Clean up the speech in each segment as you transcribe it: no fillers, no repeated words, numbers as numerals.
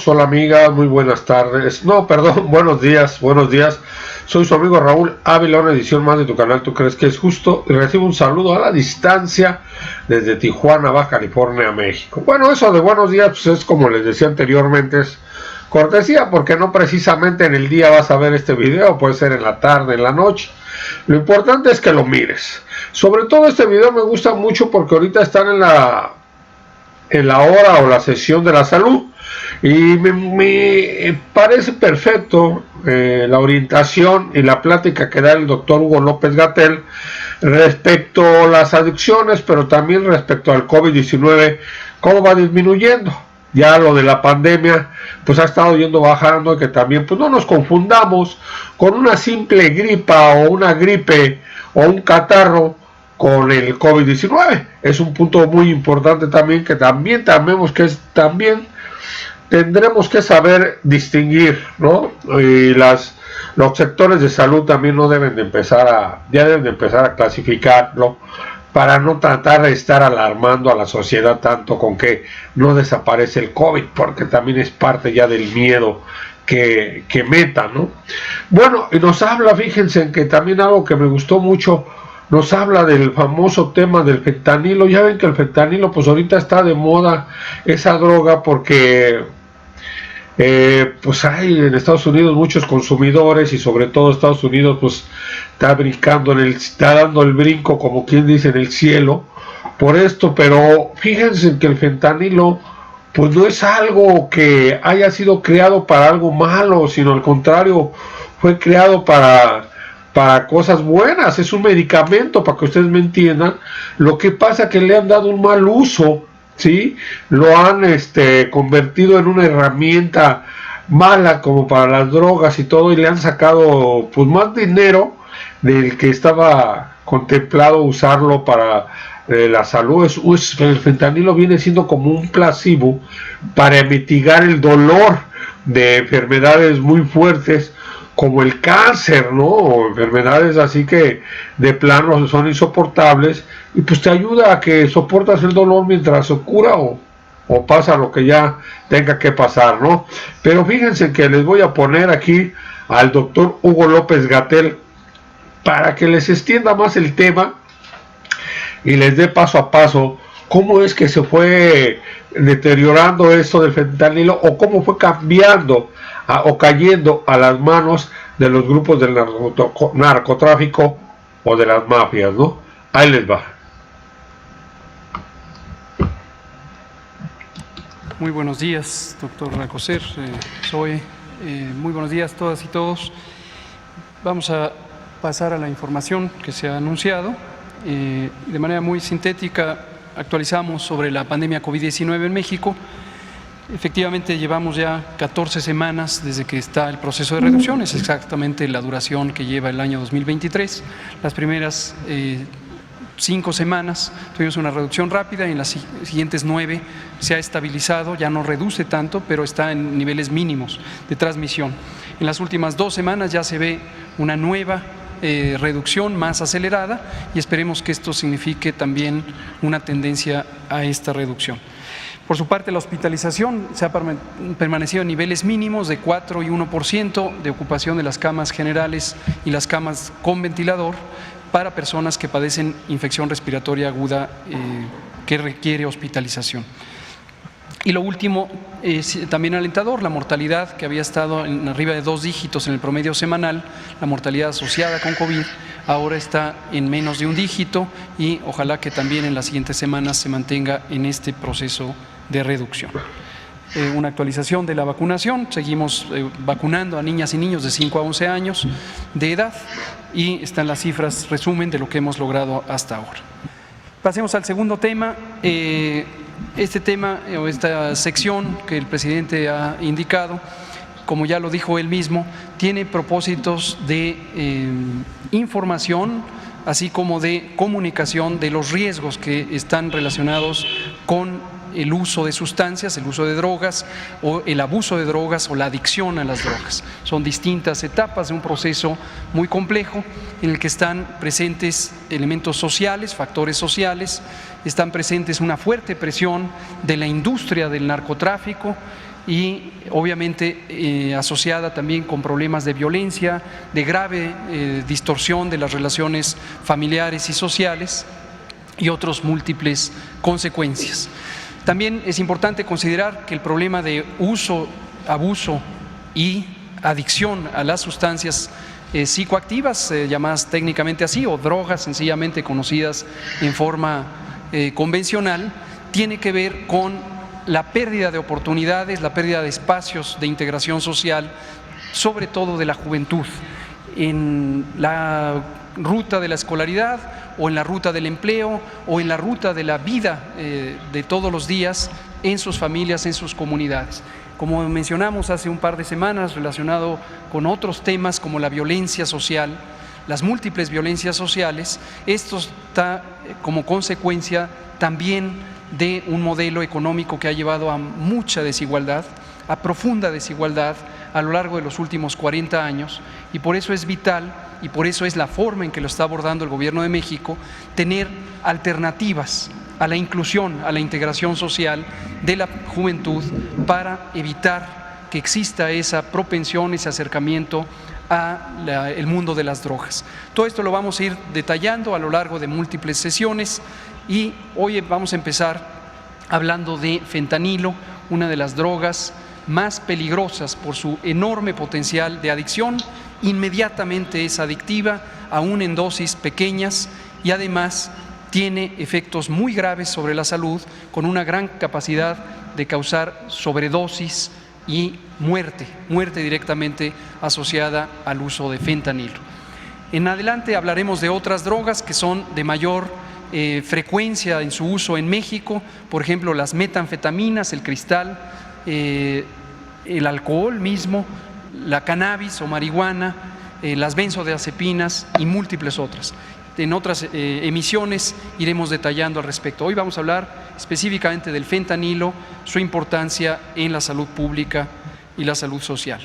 amigos, hola amigas, muy buenas tardes, no, perdón, buenos días, soy su amigo Raúl Ávila, una edición más de tu canal, ¿tú crees que es justo? Y recibo un saludo a la distancia desde Tijuana, Baja California, México. Bueno, eso de buenos días, pues es como les decía anteriormente, es cortesía, porque no precisamente en el día vas a ver este video, puede ser en la tarde, en la noche. Lo importante es que lo mires. Sobre todo este video me gusta mucho porque ahorita están en la hora o la sesión de la salud y me parece perfecto la orientación y la plática que da el doctor Hugo López-Gatell respecto a las adicciones, pero también respecto al COVID-19, cómo va disminuyendo. Ya lo de la pandemia pues ha estado yendo bajando, y que también pues no nos confundamos con una simple gripa o una gripe o un catarro con el COVID-19. Es un punto muy importante también, que también tendremos que saber distinguir, ¿no? Y los sectores de salud también no deben de empezar a clasificarlo, para no tratar de estar alarmando a la sociedad tanto con que no desaparece el COVID, porque también es parte ya del miedo que meta, ¿no? Bueno, y nos habla, fíjense, en que también algo que me gustó mucho, nos habla del famoso tema del fentanilo. Ya ven que el fentanilo pues ahorita está de moda esa droga, porque pues hay en Estados Unidos muchos consumidores, y sobre todo Estados Unidos pues está dando el brinco, como quien dice, en el cielo por esto. Pero fíjense que el fentanilo pues no es algo que haya sido creado para algo malo, sino al contrario, fue creado para cosas buenas. Es un medicamento, para que ustedes me entiendan. Lo que pasa es que le han dado un mal uso, ¿sí? Lo han convertido en una herramienta mala como para las drogas y todo, y le han sacado pues más dinero del que estaba contemplado usarlo para la salud. El fentanilo viene siendo como un placebo para mitigar el dolor de enfermedades muy fuertes como el cáncer, ¿no? O enfermedades así que de plano son insoportables, y pues te ayuda a que soportas el dolor mientras se cura o pasa lo que ya tenga que pasar, ¿no? Pero fíjense que les voy a poner aquí al doctor Hugo López-Gatell para que les extienda más el tema y les dé paso a paso cómo es que se fue deteriorando esto del fentanilo, o cómo fue cambiando o cayendo a las manos de los grupos del narcotráfico o de las mafias, ¿no? Ahí les va. Muy buenos días, doctor Alcocer, muy buenos días a todas y todos. Vamos a pasar a la información que se ha anunciado. De manera muy sintética, actualizamos sobre la pandemia COVID-19 en México. Efectivamente, llevamos ya 14 semanas desde que está el proceso de reducción, es exactamente la duración que lleva el año 2023. Las primeras 5 semanas tuvimos una reducción rápida, y en las siguientes 9 se ha estabilizado, ya no reduce tanto, pero está en niveles mínimos de transmisión. En las últimas 2 semanas ya se ve una nueva reducción más acelerada, y esperemos que esto signifique también una tendencia a esta reducción. Por su parte, la hospitalización se ha permanecido en niveles mínimos de 4 y 1% de ocupación de las camas generales y las camas con ventilador para personas que padecen infección respiratoria aguda que requiere hospitalización. Y lo último, también alentador, la mortalidad, que había estado en arriba de 2 dígitos en el promedio semanal, la mortalidad asociada con COVID, ahora está en menos de 1 dígito, y ojalá que también en las siguientes semanas se mantenga en este proceso de reducción. Una actualización de la vacunación: seguimos vacunando a niñas y niños de 5 a 11 años de edad, y están las cifras resumen de lo que hemos logrado hasta ahora. Pasemos al segundo tema. Este tema o esta sección que el presidente ha indicado, como ya lo dijo él mismo, tiene propósitos de información, así como de comunicación de los riesgos que están relacionados con el uso de sustancias, el uso de drogas, o el abuso de drogas, o la adicción a las drogas. Son distintas etapas de un proceso muy complejo en el que están presentes elementos sociales, factores sociales, están presentes una fuerte presión de la industria del narcotráfico y obviamente asociada también con problemas de violencia, de grave distorsión de las relaciones familiares y sociales y otras múltiples consecuencias. También es importante considerar que el problema de uso, abuso y adicción a las sustancias psicoactivas, llamadas técnicamente así, o drogas sencillamente conocidas en forma convencional, tiene que ver con la pérdida de oportunidades, la pérdida de espacios de integración social, sobre todo de la juventud, en la ruta de la escolaridad o en la ruta del empleo o en la ruta de la vida de todos los días en sus familias, en sus comunidades. Como mencionamos hace un par de semanas, relacionado con otros temas como la violencia social, las múltiples violencias sociales, esto está como consecuencia también de un modelo económico que ha llevado a mucha desigualdad, a profunda desigualdad a lo largo de los últimos 40 años, y por eso es vital, y por eso es la forma en que lo está abordando el Gobierno de México, tener alternativas a la inclusión, a la integración social de la juventud para evitar que exista esa propensión, ese acercamiento al mundo de las drogas. Todo esto lo vamos a ir detallando a lo largo de múltiples sesiones y hoy vamos a empezar hablando de fentanilo, una de las drogas más peligrosas por su enorme potencial de adicción. Inmediatamente es adictiva, aún en dosis pequeñas, y además tiene efectos muy graves sobre la salud, con una gran capacidad de causar sobredosis y muerte directamente asociada al uso de fentanilo. En adelante hablaremos de otras drogas que son de mayor frecuencia en su uso en México, por ejemplo las metanfetaminas, el cristal, el alcohol mismo, la cannabis o marihuana, las benzodiazepinas y múltiples otras. En otras emisiones iremos detallando al respecto. Hoy vamos a hablar específicamente del fentanilo, su importancia en la salud pública y la salud social.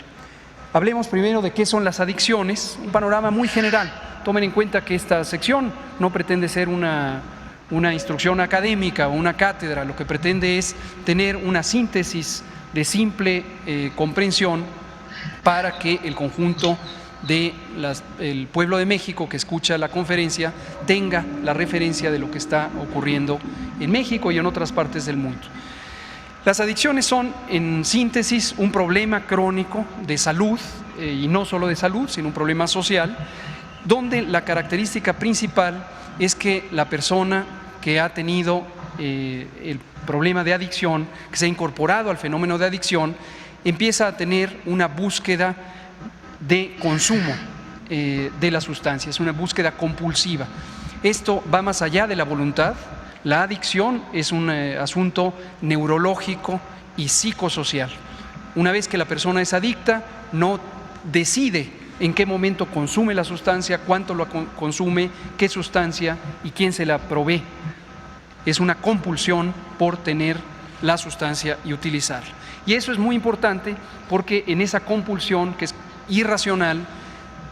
Hablemos primero de qué son las adicciones, un panorama muy general. Tomen en cuenta que esta sección no pretende ser una instrucción académica o una cátedra, lo que pretende es tener una síntesis de simple comprensión para que el conjunto del pueblo de México que escucha la conferencia tenga la referencia de lo que está ocurriendo en México y en otras partes del mundo. Las adicciones son, en síntesis, un problema crónico de salud, y no solo de salud, sino un problema social, donde la característica principal es que la persona que ha tenido el problema de adicción, que se ha incorporado al fenómeno de adicción, empieza a tener una búsqueda de consumo de la sustancia, es una búsqueda compulsiva. Esto va más allá de la voluntad. La adicción es un asunto neurológico y psicosocial. Una vez que la persona es adicta, no decide en qué momento consume la sustancia, cuánto lo consume, qué sustancia y quién se la provee. Es una compulsión por tener la sustancia y utilizarla. Y eso es muy importante porque en esa compulsión, que es irracional,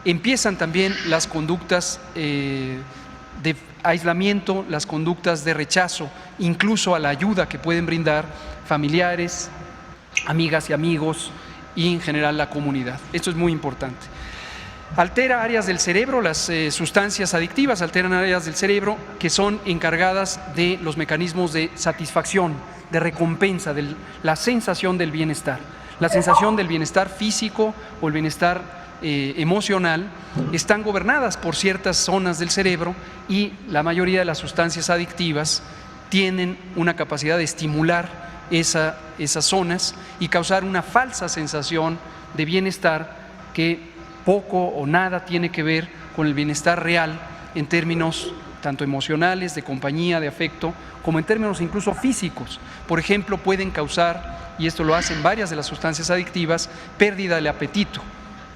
empiezan también las conductas de aislamiento, las conductas de rechazo, incluso a la ayuda que pueden brindar familiares, amigas y amigos y en general la comunidad. Esto es muy importante. Altera áreas del cerebro, las sustancias adictivas alteran áreas del cerebro que son encargadas de los mecanismos de satisfacción, de recompensa, de la sensación del bienestar. La sensación del bienestar físico o el bienestar emocional están gobernadas por ciertas zonas del cerebro y la mayoría de las sustancias adictivas tienen una capacidad de estimular esas zonas y causar una falsa sensación de bienestar que poco o nada tiene que ver con el bienestar real en términos tanto emocionales, de compañía, de afecto, como en términos incluso físicos. Por ejemplo, pueden causar, y esto lo hacen varias de las sustancias adictivas, pérdida del apetito.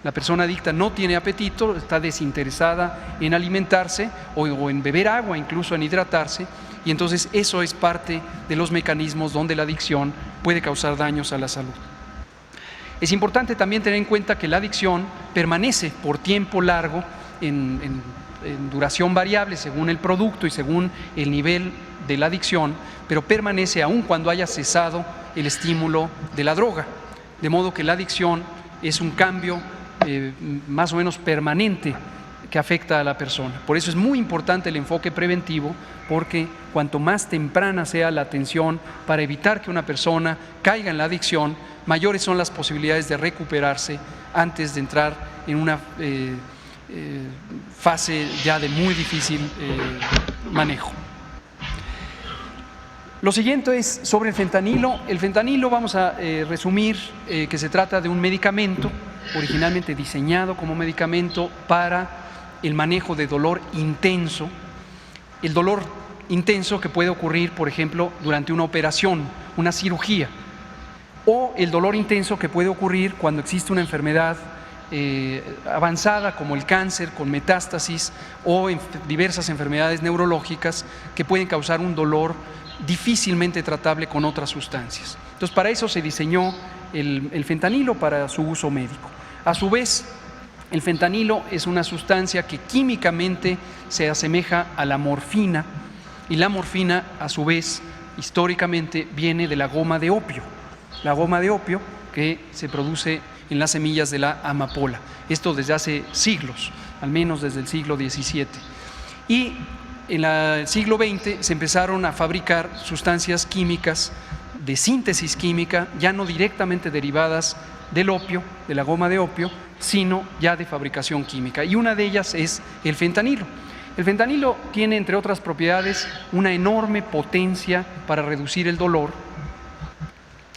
La persona adicta no tiene apetito, está desinteresada en alimentarse o en beber agua, incluso en hidratarse, y entonces eso es parte de los mecanismos donde la adicción puede causar daños a la salud. Es importante también tener en cuenta que la adicción permanece por tiempo largo en duración variable según el producto y según el nivel de la adicción, pero permanece aún cuando haya cesado el estímulo de la droga. de modo que la adicción es un cambio más o menos permanente que afecta a la persona. Por eso es muy importante el enfoque preventivo, porque cuanto más temprana sea la atención para evitar que una persona caiga en la adicción, mayores son las posibilidades de recuperarse antes de entrar en una fase ya de muy difícil manejo. Lo siguiente es sobre el fentanilo. El fentanilo vamos a resumir que se trata de un medicamento originalmente diseñado como medicamento para el manejo de dolor intenso. El dolor intenso que puede ocurrir, por ejemplo, durante una operación, una cirugía, o el dolor intenso que puede ocurrir cuando existe una enfermedad avanzada como el cáncer con metástasis o diversas enfermedades neurológicas que pueden causar un dolor difícilmente tratable con otras sustancias. Entonces, para eso se diseñó el fentanilo, para su uso médico. A su vez, el fentanilo es una sustancia que químicamente se asemeja a la morfina, y la morfina, a su vez, históricamente viene de la goma de opio. La goma de opio que se produce en las semillas de la amapola. Esto desde hace siglos, al menos desde el siglo XVII. Y en el siglo XX se empezaron a fabricar sustancias químicas de síntesis química, ya no directamente derivadas del opio, de la goma de opio, sino ya de fabricación química. Y una de ellas es el fentanilo. El fentanilo tiene, entre otras propiedades, una enorme potencia para reducir el dolor.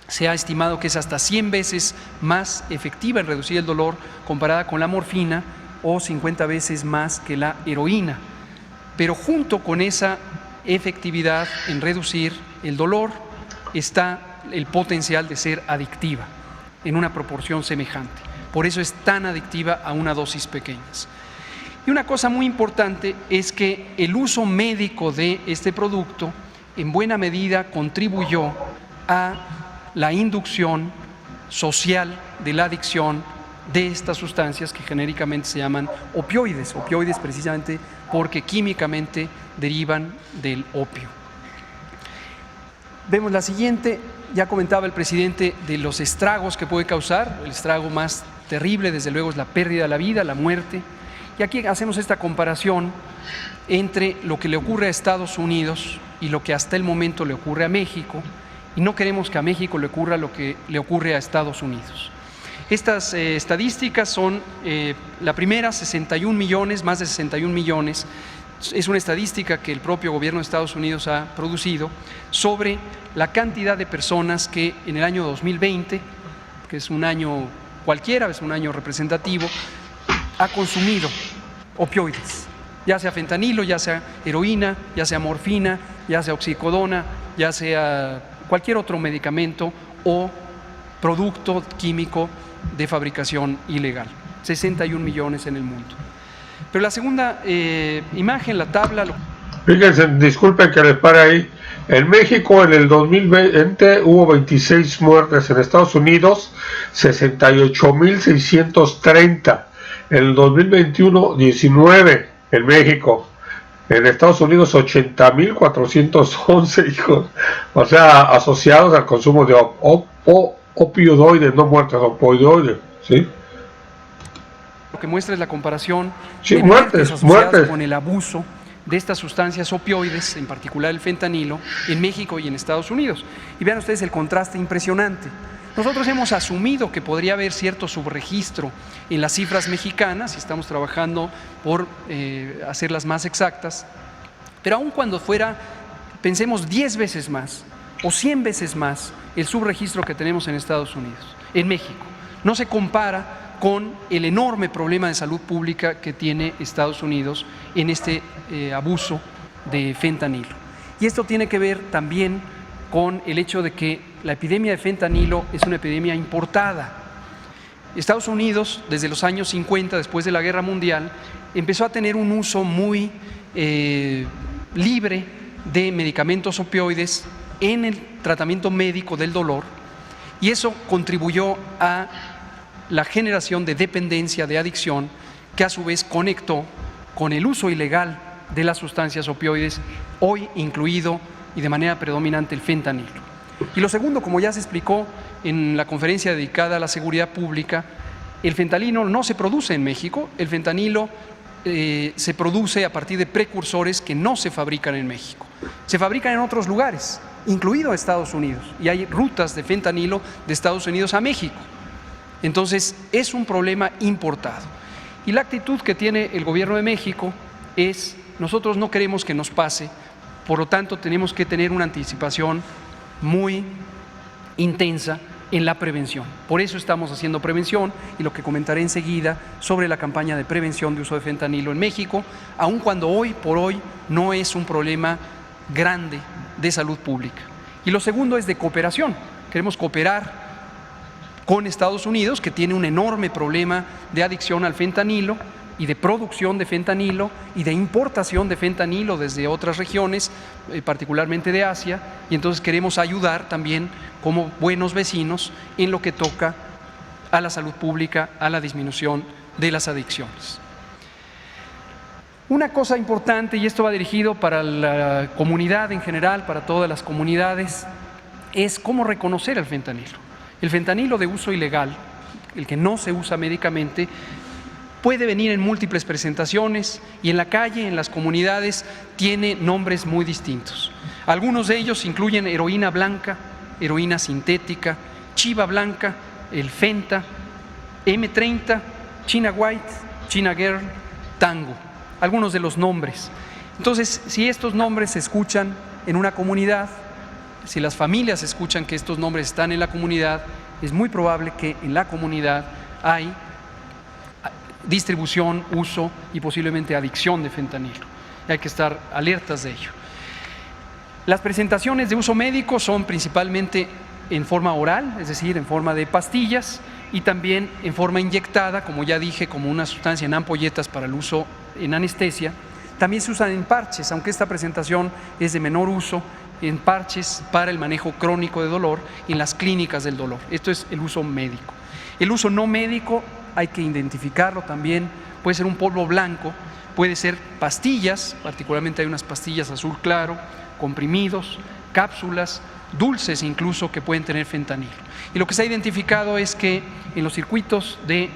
Se ha estimado que es hasta 100 veces más efectiva en reducir el dolor comparada con la morfina, o 50 veces más que la heroína. Pero junto con esa efectividad en reducir el dolor está el potencial de ser adictiva en una proporción semejante. Por eso es tan adictiva a una dosis pequeñas. Y una cosa muy importante es que el uso médico de este producto en buena medida contribuyó a la inducción social de la adicción de estas sustancias que genéricamente se llaman opioides. Opioides precisamente porque químicamente derivan del opio. Vemos la siguiente. Ya comentaba el presidente de los estragos que puede causar. El estrago más terrible, desde luego, es la pérdida de la vida, la muerte. Y aquí hacemos esta comparación entre lo que le ocurre a Estados Unidos y lo que hasta el momento le ocurre a México, y no queremos que a México le ocurra lo que le ocurre a Estados Unidos. Estas estadísticas son, la primera, 61 millones, más de 61 millones, es una estadística que el propio gobierno de Estados Unidos ha producido sobre la cantidad de personas que en el año 2020, que es un año cualquiera, es un año representativo, ha consumido opioides, ya sea fentanilo, ya sea heroína, ya sea morfina, ya sea oxicodona, ya sea cualquier otro medicamento o producto químico de fabricación ilegal. 61 millones en el mundo. Pero la segunda imagen, la tabla... Fíjense, disculpen que les pare ahí. En México en el 2020 hubo 26 muertes, en Estados Unidos 68.630, en el 2021 19 en México, en Estados Unidos 80.411 hijos, o sea, asociados al consumo de opioides, no muertes, opioides, ¿sí? Lo que muestra es la comparación sí, de muertes asociadas con el abuso de estas sustancias opioides, en particular el fentanilo, en México y en Estados Unidos. Y vean ustedes el contraste impresionante. Nosotros hemos asumido que podría haber cierto subregistro en las cifras mexicanas, y estamos trabajando por hacerlas más exactas, pero aun cuando fuera, pensemos 10 veces más o 100 veces más el subregistro que tenemos en Estados Unidos, en México, no se compara con el enorme problema de salud pública que tiene Estados Unidos en este abuso de fentanilo. Y esto tiene que ver también con el hecho de que la epidemia de fentanilo es una epidemia importada. Estados Unidos, desde los años 50, después de la Guerra Mundial, empezó a tener un uso muy libre de medicamentos opioides en el tratamiento médico del dolor, y eso contribuyó a la generación de dependencia, de adicción, que a su vez conectó con el uso ilegal de las sustancias opioides, hoy incluido y de manera predominante el fentanilo. Y lo segundo, como ya se explicó en la conferencia dedicada a la seguridad pública, el fentanilo no se produce en México, el fentanilo se produce a partir de precursores que no se fabrican en México. Se fabrican en otros lugares, incluido Estados Unidos, y hay rutas de fentanilo de Estados Unidos a México. Entonces, es un problema importado. Y la actitud que tiene el gobierno de México es: nosotros no queremos que nos pase, por lo tanto tenemos que tener una anticipación muy intensa en la prevención. Por eso estamos haciendo prevención, y lo que comentaré enseguida sobre la campaña de prevención de uso de fentanilo en México, aun cuando hoy por hoy no es un problema grande de salud pública. Y lo segundo es de cooperación. Queremos cooperar con Estados Unidos, que tiene un enorme problema de adicción al fentanilo y de producción de fentanilo y de importación de fentanilo desde otras regiones, particularmente de Asia, y entonces queremos ayudar también como buenos vecinos en lo que toca a la salud pública, a la disminución de las adicciones. Una cosa importante, y esto va dirigido para la comunidad en general, para todas las comunidades, es cómo reconocer el fentanilo. El fentanilo de uso ilegal, el que no se usa médicamente, puede venir en múltiples presentaciones, y en la calle, en las comunidades, tiene nombres muy distintos. Algunos de ellos incluyen heroína blanca, heroína sintética, chiva blanca, el Fenta, M30, China White, China Girl, Tango, algunos de los nombres. Entonces, si estos nombres se escuchan en una comunidad, si las familias escuchan que estos nombres están en la comunidad, es muy probable que en la comunidad hay distribución, uso y posiblemente adicción de fentanilo. Y hay que estar alertas de ello. Las presentaciones de uso médico son principalmente en forma oral, es decir, en forma de pastillas, y también en forma inyectada, como ya dije, como una sustancia en ampolletas para el uso en anestesia. También se usan en parches, aunque esta presentación es de menor uso, en parches para el manejo crónico de dolor en las clínicas del dolor. Esto es el uso médico. El uso no médico hay que identificarlo también, puede ser un polvo blanco, puede ser pastillas, particularmente hay unas pastillas azul claro, comprimidos, cápsulas, dulces incluso que pueden tener fentanilo. Y lo que se ha identificado es que en los circuitos del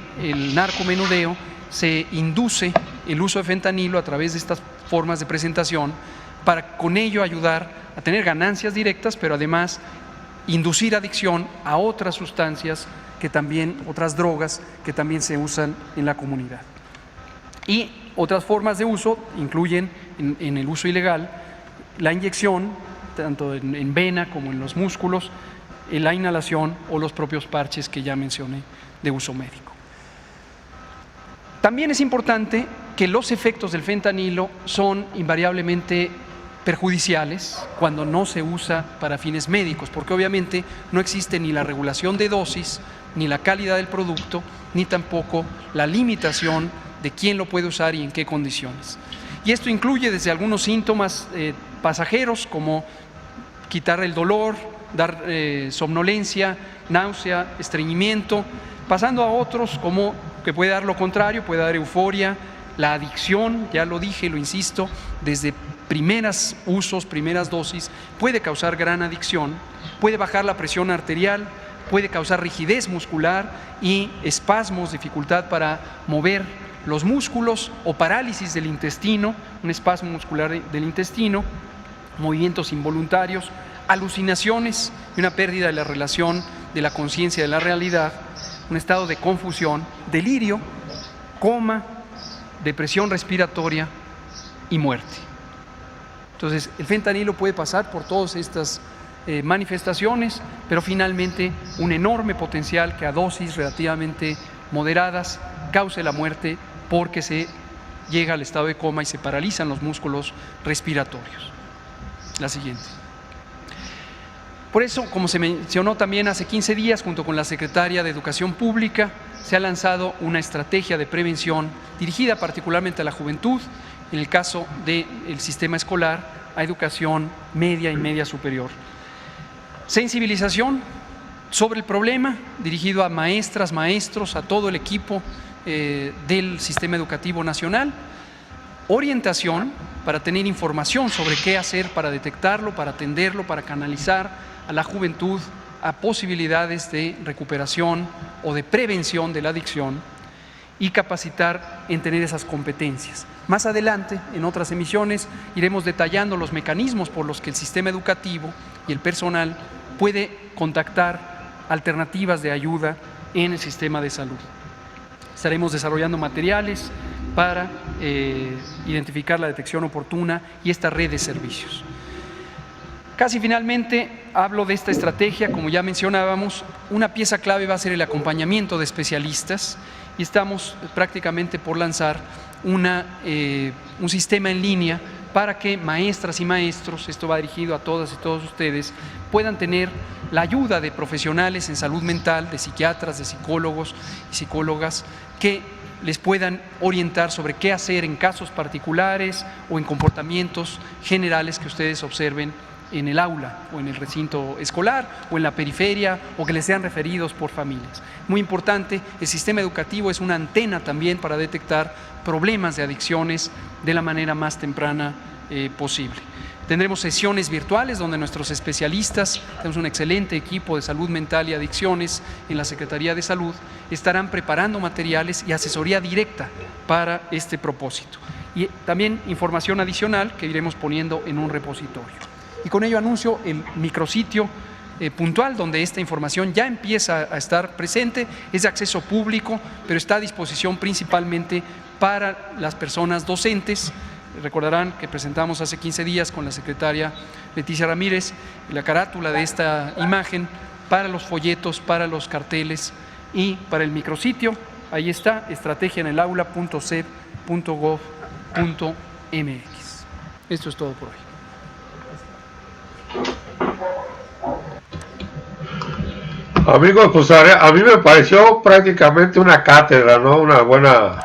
narcomenudeo se induce el uso de fentanilo a través de estas formas de presentación para con ello ayudar a tener ganancias directas, pero además inducir adicción a otras sustancias que también, otras drogas que también se usan en la comunidad. Y otras formas de uso incluyen en el uso ilegal la inyección, tanto en vena como en los músculos, la inhalación o los propios parches que ya mencioné de uso médico. También es importante que los efectos del fentanilo son invariablemente perjudiciales cuando no se usa para fines médicos, porque obviamente no existe ni la regulación de dosis, ni la calidad del producto, ni tampoco la limitación de quién lo puede usar y en qué condiciones. Y esto incluye desde algunos síntomas pasajeros como quitar el dolor, dar somnolencia, náusea, estreñimiento, pasando a otros como que puede dar lo contrario, puede dar euforia, la adicción, ya lo dije, lo insisto, desde primeros usos, primeras dosis, puede causar gran adicción, puede bajar la presión arterial, puede causar rigidez muscular y espasmos, dificultad para mover los músculos o parálisis del intestino, un espasmo muscular del intestino, movimientos involuntarios, alucinaciones y una pérdida de la relación de la conciencia de la realidad, un estado de confusión, delirio, coma, depresión respiratoria y muerte. Entonces, el fentanilo puede pasar por todas estas manifestaciones, pero finalmente un enorme potencial que a dosis relativamente moderadas cause la muerte porque se llega al estado de coma y se paralizan los músculos respiratorios. La siguiente. Por eso, como se mencionó también hace 15 días, junto con la Secretaria de Educación Pública, se ha lanzado una estrategia de prevención dirigida particularmente a la juventud, en el caso del sistema escolar, a educación media y media superior. Sensibilización sobre el problema, dirigido a maestras, maestros, a todo el equipo del sistema educativo nacional. orientación, para tener información sobre qué hacer para detectarlo, para atenderlo, para canalizar a la juventud a posibilidades de recuperación o de prevención de la adicción, y capacitar en tener esas competencias. Más adelante, en otras emisiones, iremos detallando los mecanismos por los que el sistema educativo y el personal puede contactar alternativas de ayuda en el sistema de salud. Estaremos desarrollando materiales para identificar la detección oportuna y esta red de servicios. Casi finalmente hablo de esta estrategia. Como ya mencionábamos, una pieza clave va a ser el acompañamiento de especialistas, y estamos prácticamente por lanzar un sistema en línea para que maestras y maestros, esto va dirigido a todas y todos ustedes, puedan tener la ayuda de profesionales en salud mental, de psiquiatras, de psicólogos y psicólogas, que les puedan orientar sobre qué hacer en casos particulares o en comportamientos generales que ustedes observen en el aula o en el recinto escolar o en la periferia, o que les sean referidos por familias. Muy importante, el sistema educativo es una antena también para detectar problemas de adicciones de la manera más temprana posible. Tendremos sesiones virtuales donde nuestros especialistas, tenemos un excelente equipo de salud mental y adicciones en la Secretaría de Salud, estarán preparando materiales y asesoría directa para este propósito. Y también información adicional que iremos poniendo en un repositorio. Y con ello anuncio el micrositio puntual donde esta información ya empieza a estar presente. Es de acceso público, pero está a disposición principalmente para las personas docentes. Recordarán que presentamos hace 15 días con la secretaria Leticia Ramírez la carátula de esta imagen para los folletos, para los carteles y para el micrositio. Ahí está, estrategiaenelaula.seb.gov.mx. Esto es todo por hoy. Amigos, pues a mí me pareció prácticamente una cátedra, ¿no? Una buena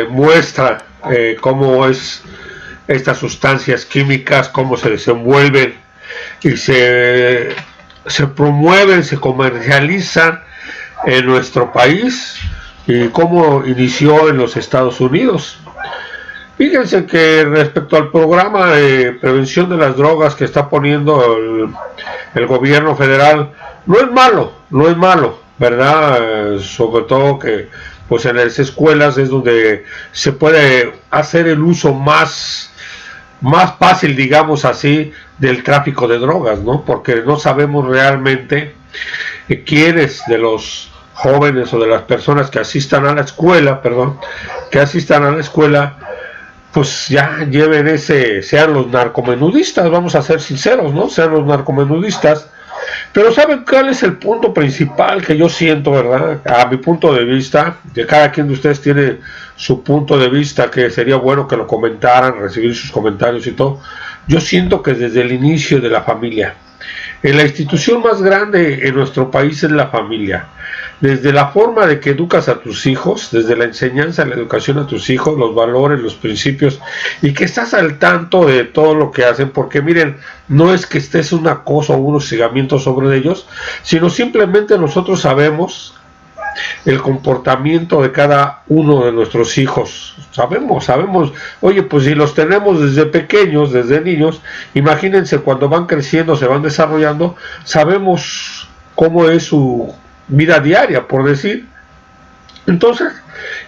muestra cómo es estas sustancias químicas, cómo se desenvuelven y se promueven, se comercializan en nuestro país, y cómo inició en los Estados Unidos. Fíjense que respecto al programa de prevención de las drogas que está poniendo el gobierno federal, no es malo, ¿verdad? Sobre todo que pues en las escuelas es donde se puede hacer el uso más fácil, digamos así, del tráfico de drogas, ¿no? Porque no sabemos realmente quiénes de los jóvenes o de las personas que asistan a la escuela, pues ya lleven sean los narcomenudistas, vamos a ser sinceros, ¿no? Sean los narcomenudistas. Pero ¿saben cuál es el punto principal que yo siento, verdad? A mi punto de vista, de cada quien de ustedes tiene su punto de vista, que sería bueno que lo comentaran, recibir sus comentarios y todo. Yo siento que desde el inicio de la familia, la institución más grande en nuestro país es la familia. Desde la forma de que educas a tus hijos, desde la enseñanza, la educación a tus hijos, los valores, los principios, y que estás al tanto de todo lo que hacen, porque miren, no es que estés un acoso o un hostigamiento sobre ellos, sino simplemente nosotros sabemos el comportamiento de cada uno de nuestros hijos. Sabemos, oye, pues si los tenemos desde pequeños, desde niños, imagínense cuando van creciendo, se van desarrollando, sabemos cómo es su vida diaria, por decir. Entonces,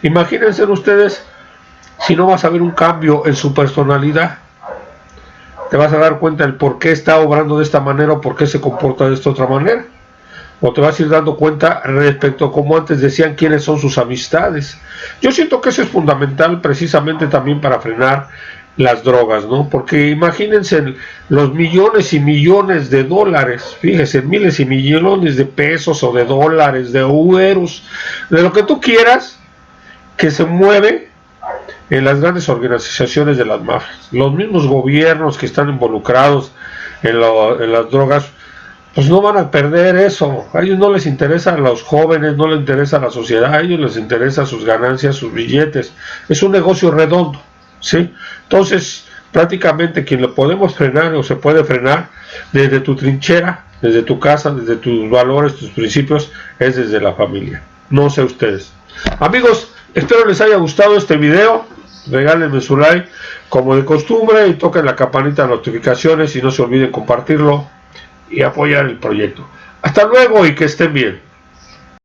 imagínense ustedes si no vas a ver un cambio en su personalidad. Te vas a dar cuenta del por qué está obrando de esta manera o por qué se comporta de esta otra manera. O te vas a ir dando cuenta respecto a como antes decían quiénes son sus amistades. Yo siento que eso es fundamental precisamente también para frenar las drogas, ¿no? Porque imagínense los millones y millones de dólares, fíjense, miles y millones de pesos o de dólares, de euros, de lo que tú quieras, que se mueve en las grandes organizaciones de las mafias. Los mismos gobiernos que están involucrados en las drogas, pues no van a perder eso. A ellos no les interesa a los jóvenes, no les interesa a la sociedad, a ellos les interesa sus ganancias, sus billetes. Es un negocio redondo, ¿sí? Entonces, prácticamente quien lo podemos frenar o se puede frenar desde tu trinchera, desde tu casa, desde tus valores, tus principios, es desde la familia. No sé ustedes. Amigos, espero les haya gustado este video. regálenme su like como de costumbre y toquen la campanita de notificaciones y no se olviden compartirlo y apoyar el proyecto. Hasta luego y que estén bien.